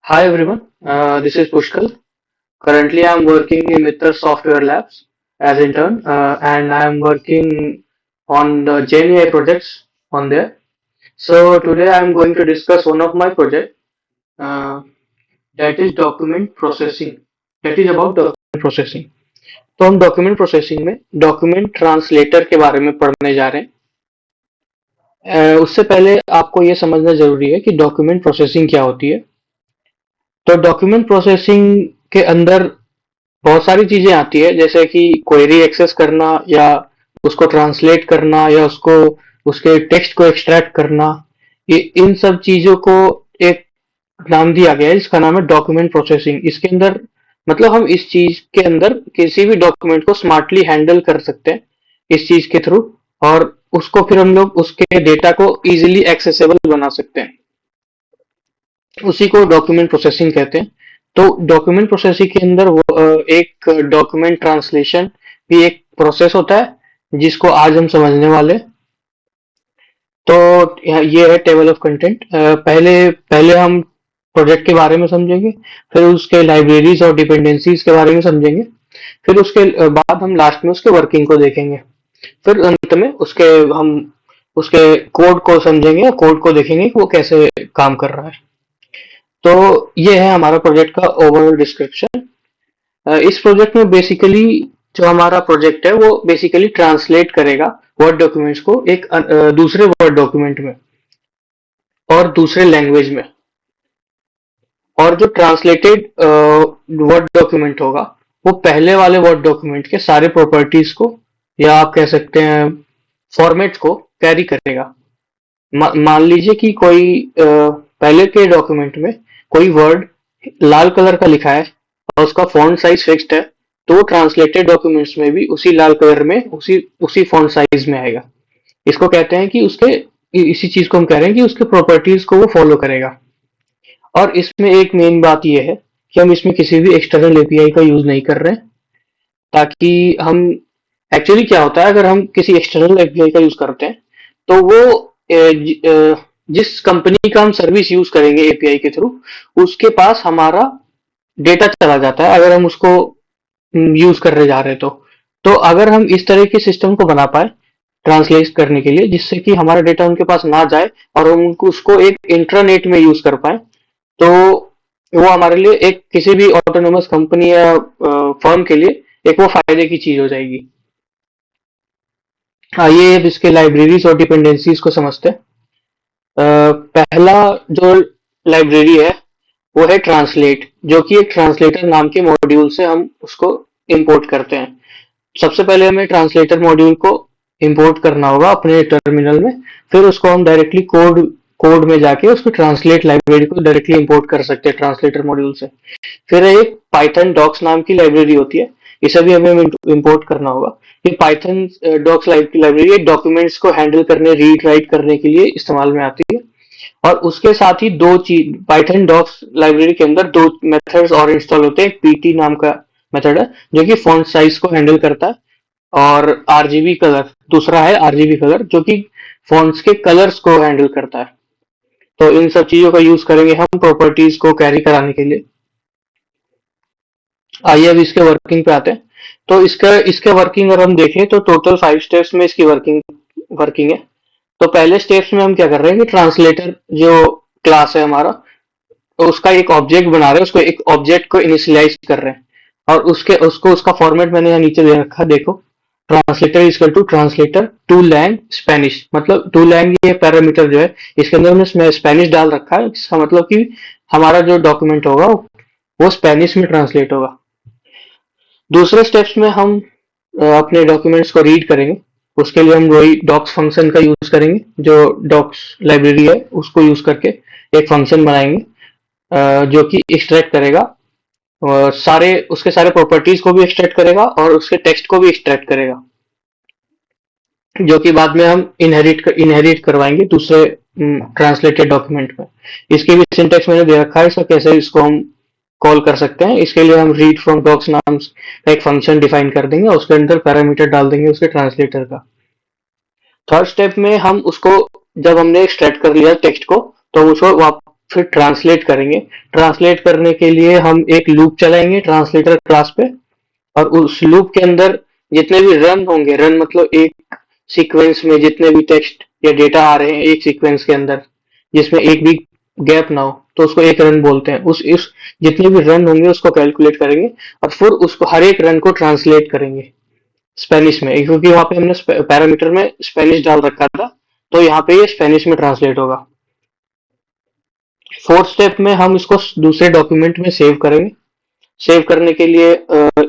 Hi everyone, this is Pushkal. Currently, I'm working in Mitra Software Labs as intern, and I'm working on the GenAI projects on there. So today, I'm going to discuss one of my project uh, that is document processing. That is about document processing. तो हम document processing में document translator के बारे में पढ़ने जा रहे हैं। उससे पहले आपको ये समझना जरूरी है कि डॉक्यूमेंट प्रोसेसिंग क्या होती है। तो डॉक्यूमेंट प्रोसेसिंग के अंदर बहुत सारी चीजें आती है, जैसे कि क्वेरी एक्सेस करना या उसको ट्रांसलेट करना या उसको उसके टेक्स्ट को एक्सट्रैक्ट करना। ये इन सब चीजों को एक नाम दिया गया है जिसका नाम है डॉक्यूमेंट प्रोसेसिंग। इसके अंदर मतलब हम इस चीज के अंदर किसी भी डॉक्यूमेंट को स्मार्टली हैंडल कर सकते हैं इस चीज के थ्रू, और उसको फिर हम लोग उसके डेटा को इजीली एक्सेसिबल बना सकते हैं। उसी को डॉक्यूमेंट प्रोसेसिंग कहते हैं। तो डॉक्यूमेंट प्रोसेसिंग के अंदर एक डॉक्यूमेंट ट्रांसलेशन भी एक प्रोसेस होता है जिसको आज हम समझने वाले हैं। तो ये है टेबल ऑफ कंटेंट। पहले पहले हम प्रोजेक्ट के बारे में समझेंगे, फिर उसके लाइब्रेरीज और डिपेंडेंसीज के बारे में समझेंगे, फिर उसके बाद हम लास्ट में उसके वर्किंग को देखेंगे, फिर अंत में हम उसके कोड को समझेंगे और कोड को देखेंगे कि वो कैसे काम कर रहा है। तो ये है हमारा प्रोजेक्ट का ओवरऑल डिस्क्रिप्शन। इस प्रोजेक्ट में बेसिकली जो हमारा प्रोजेक्ट है वो बेसिकली ट्रांसलेट करेगा वर्ड डॉक्यूमेंट्स को एक दूसरे वर्ड डॉक्यूमेंट में और दूसरे लैंग्वेज में। और जो ट्रांसलेटेड वर्ड डॉक्यूमेंट होगा वो पहले वाले वर्ड डॉक्यूमेंट के सारे प्रॉपर्टीज को, या आप कह सकते हैं फॉर्मेट को, कैरी करेगा। मान लीजिए कि कोई पहले के डॉक्यूमेंट में कोई वर्ड लाल कलर का लिखा है और उसका फॉन्ट साइज फिक्स्ड है, तो वो ट्रांसलेटेड डॉक्यूमेंट्स में भी उसी लाल कलर में उसी उसी फॉन्ट साइज में आएगा। इसको कहते हैं कि उसके इसी चीज को हम कह रहे हैं कि उसके प्रॉपर्टीज को वो फॉलो करेगा। और इसमें एक मेन बात यह है कि हम इसमें किसी भी एक्सटर्नल एपीआई का यूज नहीं कर रहे हैं, ताकि हम एक्चुअली क्या होता है, अगर हम किसी एक्सटर्नल एपीआई का यूज करते हैं तो वो जिस कंपनी का हम सर्विस यूज करेंगे एपीआई के थ्रू, उसके पास हमारा डेटा चला जाता है अगर हम उसको यूज करने जा रहे हैं। तो अगर हम इस तरह के सिस्टम को बना पाए ट्रांसलेट करने के लिए जिससे कि हमारा डेटा उनके पास ना जाए और हम उसको एक इंट्रानेट में यूज कर पाए, तो वो हमारे लिए एक किसी भी ऑटोनोमस कंपनी या फर्म के लिए एक वो फायदे की चीज हो जाएगी। आइए अब इसके लाइब्रेरीज और डिपेंडेंसीज को समझते हैं। पहला जो लाइब्रेरी है वो है ट्रांसलेट, जो कि एक ट्रांसलेटर नाम के मॉड्यूल से हम उसको इंपोर्ट करते हैं। सबसे पहले हमें ट्रांसलेटर मॉड्यूल को इंपोर्ट करना होगा अपने टर्मिनल में, फिर उसको हम डायरेक्टली कोड कोड में जाके उसको ट्रांसलेट लाइब्रेरी को डायरेक्टली इंपोर्ट कर सकते हैं ट्रांसलेटर मॉड्यूल से। फिर एक पाइथन डॉक्स नाम की लाइब्रेरी होती है, इसे भी हमें इंपोर्ट करना होगा। ये पाइथन डॉक्स लाइब्रेरी डॉक्यूमेंट्स को हैंडल करने, रीड राइट करने के लिए इस्तेमाल में आती है। और उसके साथ ही दो चीज पाइथन डॉक्स लाइब्रेरी के अंदर दो मेथड्स और इंस्टॉल होते हैं। पीटी नाम का मेथड है जो कि फॉन्ट साइज को हैंडल करता है, और आरजीबी कलर दूसरा है, आरजीबी कलर जो कि फॉन्ट्स के कलर्स को हैंडल करता है। तो इन सब चीजों का यूज करेंगे हम प्रॉपर्टीज को कैरी कराने के लिए। आइए अब इसके वर्किंग पे आते हैं। तो इसका इसके वर्किंग अगर हम देखें तो टोटल 5 स्टेप्स में इसकी वर्किंग वर्किंग है। तो पहले स्टेप्स में हम क्या कर रहे हैं कि ट्रांसलेटर जो क्लास है हमारा, तो उसका एक ऑब्जेक्ट बना रहे हैं, उसको एक ऑब्जेक्ट को इनिशियलाइज कर रहे हैं। और उसका फॉर्मेट मैंने यहाँ नीचे दे रखा, देखो। Translator equal to translator to lang Spanish, मतलब टू लैंग ये पैरामीटर जो है इसके अंदर हमने स्पेनिश डाल रखा है। इसका मतलब कि हमारा जो डॉक्यूमेंट होगा वो स्पेनिश में ट्रांसलेट होगा। दूसरे स्टेप्स में हम अपने डॉक्यूमेंट्स को रीड करेंगे। उसके लिए हम वही डॉक्स फंक्शन का यूज करेंगे, जो डॉक्स लाइब्रेरी है उसको यूज करके एक फंक्शन बनाएंगे जो कि एक्सट्रैक्ट करेगा और उसके सारे प्रॉपर्टीज को भी एक्सट्रैक्ट करेगा और उसके टेक्स्ट को भी एक्सट्रैक्ट करेगा, जो कि बाद में हम इनहेरिट करवाएंगे दूसरे ट्रांसलेटेड डॉक्यूमेंट में। इसके भी सिंटेक्स मैंने दे रखा है, इसका कैसे इसको हम कॉल कर सकते हैं। इसके लिए हम रीड फ्रॉम डॉक्स नाम का एक फंक्शन डिफाइन कर देंगे और उसके अंदर पैरामीटर डाल देंगे उसके ट्रांसलेटर का। थर्ड स्टेप में हम उसको, जब हमने एक्सट्रैक्ट कर लिया टेक्स्ट को, तो उसको फिर ट्रांसलेट करेंगे। ट्रांसलेट करने के लिए हम एक लूप चलाएंगे ट्रांसलेटर क्लास पे, और उस लूप के अंदर जितने भी रन होंगे, रन मतलब एक सीक्वेंस में जितने भी टेक्स्ट या डेटा आ रहे हैं एक सीक्वेंस के अंदर, जिसमें एक भी गैप ना हो, तो उसको एक रन बोलते हैं। उस जितने भी रन होंगे उसको कैलकुलेट करेंगे, और फिर उसको हर एक रन को ट्रांसलेट करेंगे स्पेनिश में, क्योंकि वहां पे हमने पैरामीटर में स्पेनिश डाल रखा था, तो यहाँ पे ये स्पेनिश में ट्रांसलेट होगा। फोर्थ स्टेप में हम इसको दूसरे डॉक्यूमेंट में सेव करेंगे। सेव करने के लिए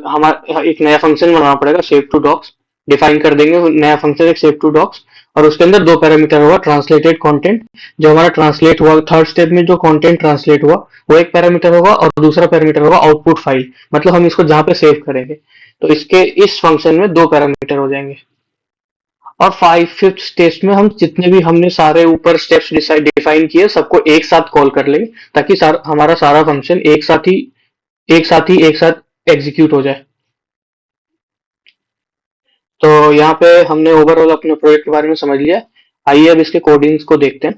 हमारा एक नया फंक्शन बनाना पड़ेगा, सेव टू डॉक्स। डिफाइन कर देंगे नया फंक्शन एक सेव टू डॉक्स, और उसके अंदर दो पैरामीटर होगा, ट्रांसलेटेड कंटेंट, जो हमारा ट्रांसलेट हुआ थर्ड स्टेप में जो कंटेंट ट्रांसलेट हुआ वो एक पैरामीटर होगा, और दूसरा पैरामीटर होगा आउटपुट फाइल, मतलब हम इसको जहां पे सेव करेंगे। तो इसके इस फंक्शन में दो पैरामीटर हो जाएंगे। और फिफ्थ स्टेप में हम जितने भी हमने सारे ऊपर स्टेप्स डिफाइन किए सबको एक साथ कॉल कर लेंगे, ताकि हमारा सारा फंक्शन एक साथ एग्जीक्यूट हो जाए। तो यहाँ पे हमने ओवरऑल अपने प्रोजेक्ट के बारे में समझ लिया। आइए अब इसके कोडिंग्स को देखते हैं।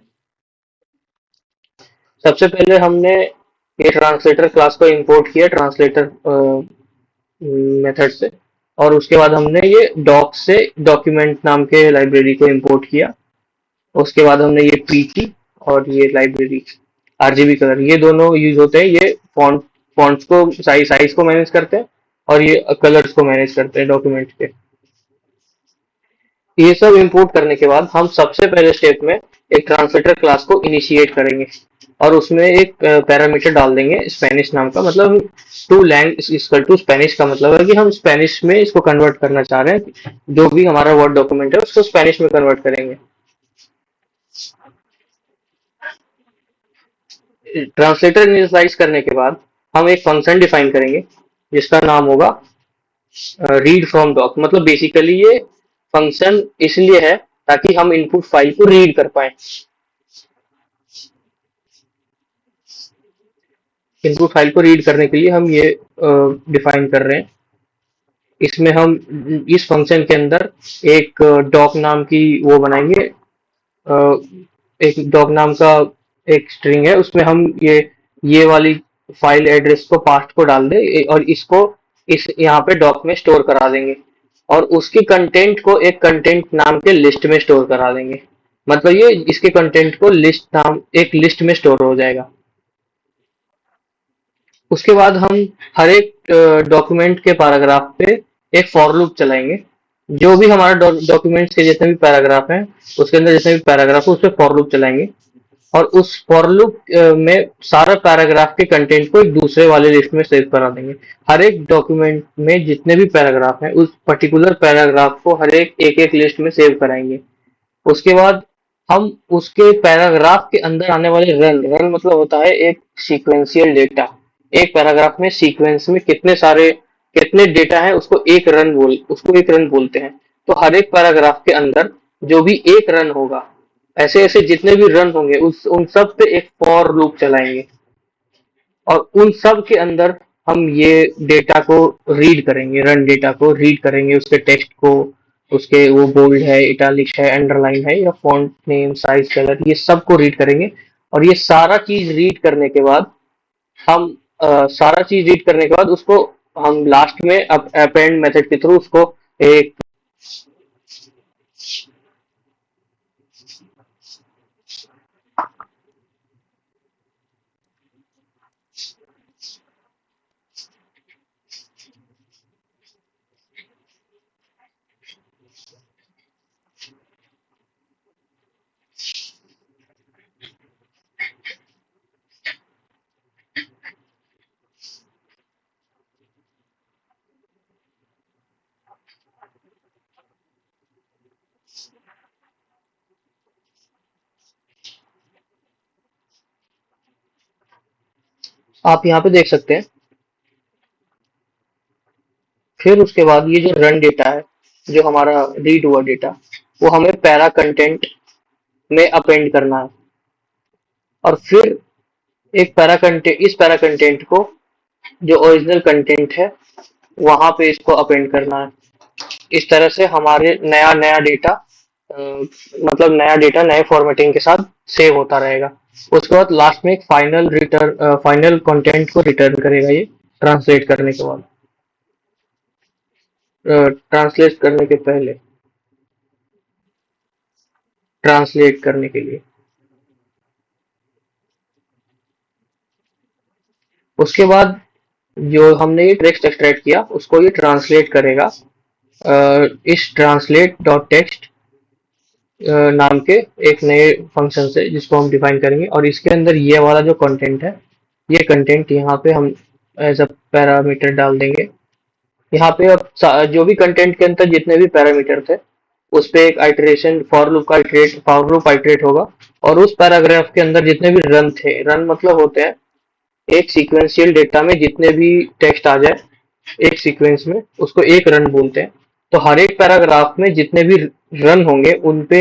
सबसे पहले हमने ये ट्रांसलेटर क्लास को इंपोर्ट किया ट्रांसलेटर मेथड से, और उसके बाद हमने ये डॉक से डॉक्यूमेंट नाम के लाइब्रेरी को इंपोर्ट किया। उसके बाद हमने ये पीटी और ये लाइब्रेरी आरजीबी कलर, ये दोनों यूज होते हैं। ये फॉन्ट्स को साइज को मैनेज करते हैं, और ये कलर्स को मैनेज करते हैं डॉक्यूमेंट के। ये सब इंपोर्ट करने के बाद हम सबसे पहले स्टेप में एक ट्रांसलेटर क्लास को इनिशिएट करेंगे, और उसमें एक पैरामीटर डाल देंगे स्पेनिश नाम का, मतलब to lang equal to Spanish का मतलब है कि हम स्पेनिश में इसको कन्वर्ट करना चाह रहे हैं। जो भी हमारा वर्ड डॉक्यूमेंट है उसको स्पेनिश में कन्वर्ट करेंगे। ट्रांसलेटर इनिशियलाइज करने के बाद हम एक फंक्शन डिफाइन करेंगे जिसका नाम होगा रीड फ्रॉम डॉक। मतलब बेसिकली ये फंक्शन इसलिए है ताकि हम इनपुट फाइल को रीड कर पाए। इनपुट फाइल को रीड करने के लिए हम ये डिफाइन कर रहे हैं। इसमें हम इस फंक्शन के अंदर एक डॉक नाम की वो बनाएंगे, अ, एक डॉक नाम का एक स्ट्रिंग है, उसमें हम ये वाली फाइल एड्रेस को पास्ट को डाल दे, और इसको इस यहाँ पे डॉक में स्टोर करा देंगे, और उसकी कंटेंट को एक कंटेंट नाम के लिस्ट में स्टोर करा देंगे। मतलब ये इसके कंटेंट को लिस्ट नाम एक लिस्ट में स्टोर हो जाएगा। उसके बाद हम हर एक डॉक्यूमेंट के पैराग्राफ पे एक फॉर लूप चलाएंगे। जो भी हमारा डॉक्यूमेंट्स के जितने भी पैराग्राफ हैं उसके अंदर जितने भी पैराग्राफ है उस पर फॉर लूप चलाएंगे, और उस फॉर लूप में सारा पैराग्राफ के कंटेंट को एक दूसरे वाले लिस्ट में सेव करा देंगे। हर एक डॉक्यूमेंट में जितने भी पैराग्राफ हैं उस पर्टिकुलर पैराग्राफ को हर एक एक लिस्ट में सेव कराएंगे। उसके बाद हम उसके पैराग्राफ के अंदर आने वाले रन रन मतलब होता है एक सीक्वेंशियल डेटा। एक पैराग्राफ में सीक्वेंस में कितने डेटा है उसको एक रन बोलते हैं। तो हर एक पैराग्राफ के अंदर जो भी एक रन होगा, ऐसे ऐसे जितने भी रन होंगे उन सब पे एक फॉर लूप चलाएंगे, और उन सब के अंदर हम ये डेटा को रीड करेंगे, रन डेटा को रीड करेंगे, उसके टेक्स्ट को, उसके वो बोल्ड है, इटालिक है, अंडरलाइन है, या फॉन्ट नेम, साइज, कलर, ये सब को रीड करेंगे। और ये सारा चीज रीड करने के बाद हम सारा चीज रीड करने के बाद उसको हम लास्ट में अपेंड मेथड के थ्रू उसको एक आप यहाँ पे देख सकते हैं। फिर उसके बाद ये जो रन डेटा है, जो हमारा रीड हुआ डेटा, वो हमें पैरा कंटेंट में अपेंड करना है, और फिर इस पैरा कंटेंट को जो ओरिजिनल कंटेंट है वहां पे इसको अपेंड करना है। इस तरह से हमारे नया नया डेटा मतलब नया डेटा नए फॉर्मेटिंग के साथ सेव होता रहेगा। उसके बाद लास्ट में एक फाइनल कंटेंट को रिटर्न करेगा ये ट्रांसलेट करने के बाद, ट्रांसलेट करने के पहले, ट्रांसलेट करने के लिए। उसके बाद जो हमने ये टेक्स्ट एक्सट्रैक्ट किया उसको ये ट्रांसलेट करेगा इस ट्रांसलेट डॉट टेक्स्ट नाम के एक नए फंक्शन से, जिसको हम डिफाइन करेंगे। और इसके अंदर ये वाला जो कंटेंट है, ये कंटेंट यहाँ पे हम एज अ पैरामीटर डाल देंगे। यहाँ पे अब जो भी कंटेंट के अंदर जितने भी पैरामीटर थे उस पे एक आइटरेशन फॉर लूप आइटरेट होगा। और उस पैराग्राफ के अंदर जितने भी रन थे, रन मतलब होते हैं एक सीक्वेंशियल डेटा में जितने भी टेक्स्ट आ जाए एक सीक्वेंस में, उसको एक रन बोलते हैं। तो हर एक पैराग्राफ में जितने भी रन होंगे उन पे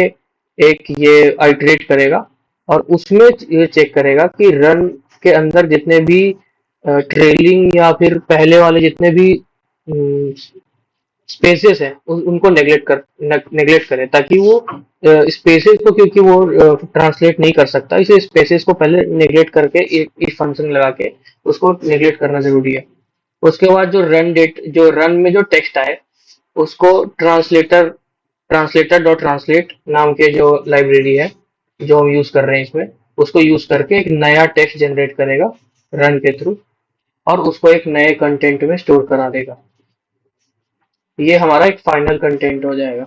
एक ये आइटरेट करेगा, और उसमें ये चेक करेगा कि रन के अंदर जितने भी ट्रेलिंग या फिर पहले वाले जितने भी स्पेसेस हैं उनको नेग्लेक्ट करे, ताकि वो स्पेसेस को, क्योंकि वो ट्रांसलेट नहीं कर सकता, इसे स्पेसेस को पहले नेग्लेक्ट करके एक इफ फंक्शन लगा के उसको नेग्लेक्ट करना जरूरी है। उसके बाद जो रन में जो टेक्स्ट आए उसको ट्रांसलेटर डॉट ट्रांसलेट नाम के जो लाइब्रेरी है जो हम यूज कर रहे हैं इसमें, उसको यूज करके एक नया टेक्स्ट जनरेट करेगा रन के थ्रू, और उसको एक नए कंटेंट में स्टोर करा देगा। ये हमारा एक फाइनल कंटेंट हो जाएगा।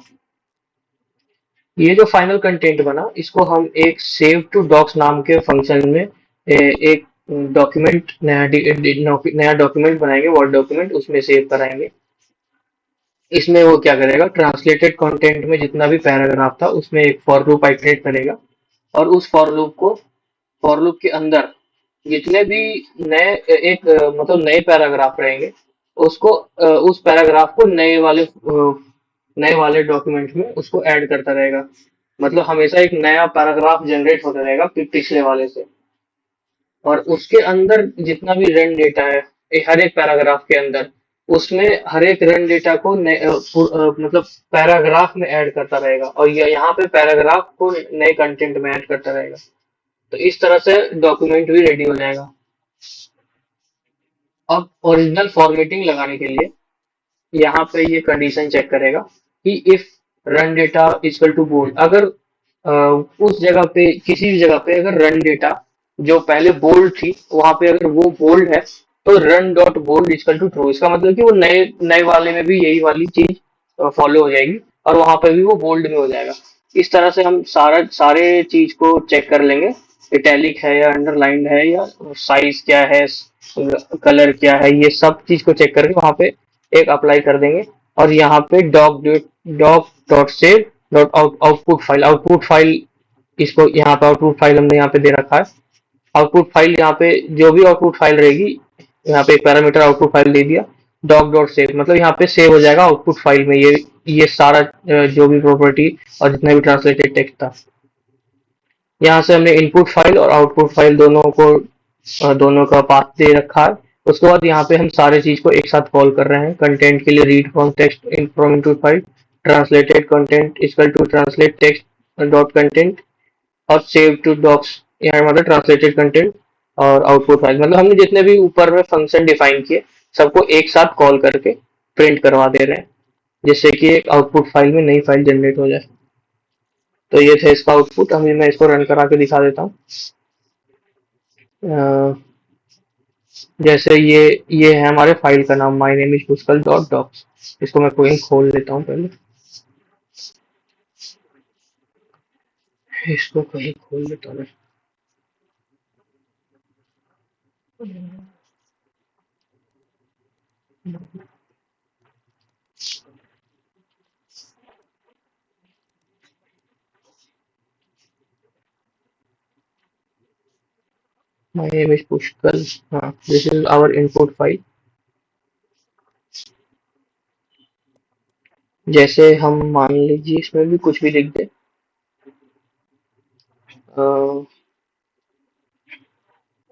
ये जो फाइनल कंटेंट बना इसको हम एक सेव टू डॉक्स नाम के फंक्शन में एक डॉक्यूमेंट नया डॉक्यूमेंट बनाएंगे, वर्ड डॉक्यूमेंट, उसमें सेव कराएंगे। इसमें वो क्या करेगा, ट्रांसलेटेड कंटेंट में जितना भी पैराग्राफ था उसमें एक फॉर लूप आइटरेट करेगा, और उस फॉर लूप के अंदर जितने भी मतलब नए पैराग्राफ रहेंगे उसको उस पैराग्राफ को नए वाले डॉक्यूमेंट में उसको ऐड करता रहेगा। मतलब हमेशा एक नया पैराग्राफ जनरेट होता रहेगा पिछले वाले से, और उसके अंदर जितना भी रन डेटा है हर एक पैराग्राफ के अंदर, उसमें हर एक रन डेटा को मतलब पैराग्राफ में ऐड करता रहेगा, और यहाँ पे पैराग्राफ को नए कंटेंट में ऐड करता रहेगा। तो इस तरह से डॉक्यूमेंट भी रेडी हो जाएगा। अब ओरिजिनल फॉर्मेटिंग लगाने के लिए यहाँ पे ये कंडीशन चेक करेगा कि if run data equal to bold, अगर उस जगह पे किसी भी जगह पे अगर रन डेटा जो पहले बोल्ड थी वहां पे अगर वो बोल्ड है तो run dot bold equal to true, इसका मतलब कि वो नए नए वाले में भी यही वाली चीज फॉलो हो जाएगी और वहां पे भी वो बोल्ड में हो जाएगा। इस तरह से हम सारे चीज को चेक कर लेंगे, इटैलिक है या अंडरलाइंड है या साइज क्या है, कलर क्या है, ये सब चीज को चेक करके वहां पे एक अप्लाई कर देंगे। और यहाँ पे dog dot save dot output file, इसको यहाँ पे आउटपुट फाइल हमने यहाँ पे दे रखा है। आउटपुट फाइल यहाँ पे जो भी आउटपुट फाइल रहेगी, यहाँ पे एक पैरामीटर आउटपुट फाइल दे दिया डॉग डॉट सेव, मतलब यहाँ पे सेव हो जाएगा आउटपुट फाइल में ये सारा जो भी प्रॉपर्टी और जितना भी ट्रांसलेटेड टेक्स्ट था। यहाँ से हमने इनपुट फाइल और आउटपुट फाइल दोनों का पाथ दे रखा है। उसके बाद यहाँ पे हम सारे चीज को एक साथ कॉल कर रहे हैं। कंटेंट के लिए read from text in from input file, translated content equal to translate text dot content, और सेव टू डॉक्स यहाँ मतलब ट्रांसलेटेड कंटेंट और आउटपुट फाइल, मतलब हमने जितने भी ऊपर में फंक्शन डिफाइन किए सबको एक साथ कॉल करके प्रिंट करवा दे रहे हैं, जिससे कि एक आउटपुट फाइल में नई फाइल जनरेट हो जाए। तो ये था इसका आउटपुट। अभी मैं इसको रन करा के दिखा देता हूँ। जैसे ये है हमारे फाइल का नाम my name is Pushkal dot docs. इसको मैं कोई खोल लेता हूँ पहले, इसको कहीं खोल लेता हूँ। माय नेम इज पुष्कल, हाँ this is our input file. जैसे हम मान लीजिए इसमें भी कुछ भी लिख दे,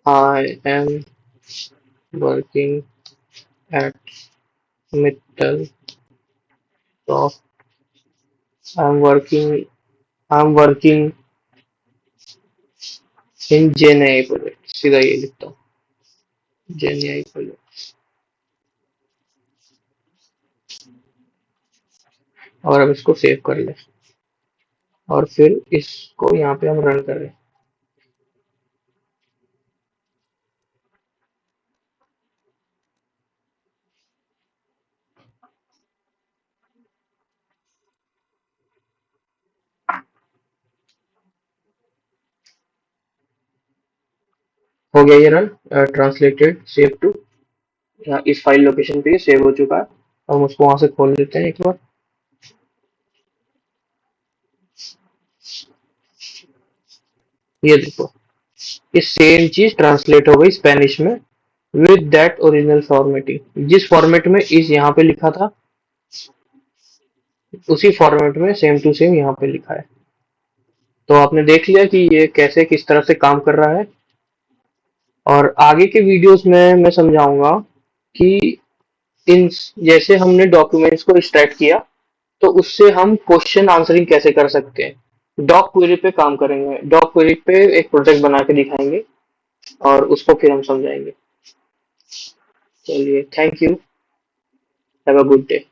I am working at Mittal soft, I am working I am working in JNI project, सीधा ये लिखता हूँ, जेएनआई प्रोजेक्ट। और अब इसको सेव कर ले, और फिर इसको यहाँ पे हम रन कर रहे हैं। हो गया ये रन, ट्रांसलेटेड सेव टू, इस फाइल लोकेशन पे सेव हो चुका है। हम उसको वहां से खोल लेते हैं एक बार। ये देखो, ये सेम चीज ट्रांसलेट हो गई स्पेनिश में विद दैट ओरिजिनल फॉर्मेटिंग। जिस फॉर्मेट में इस यहाँ पे लिखा था उसी फॉर्मेट में सेम टू सेम यहाँ पे लिखा है। तो आपने देख लिया कि ये कैसे किस तरह से काम कर रहा है। और आगे के वीडियोस में मैं समझाऊंगा कि इन जैसे हमने डॉक्यूमेंट्स को एक्सट्रैक्ट किया तो उससे हम क्वेश्चन आंसरिंग कैसे कर सकते हैं। डॉक क्वेरी पे काम करेंगे, डॉक क्वेरी पे एक प्रोजेक्ट बना के दिखाएंगे और उसको फिर हम समझाएंगे। चलिए, thank you, have a good day.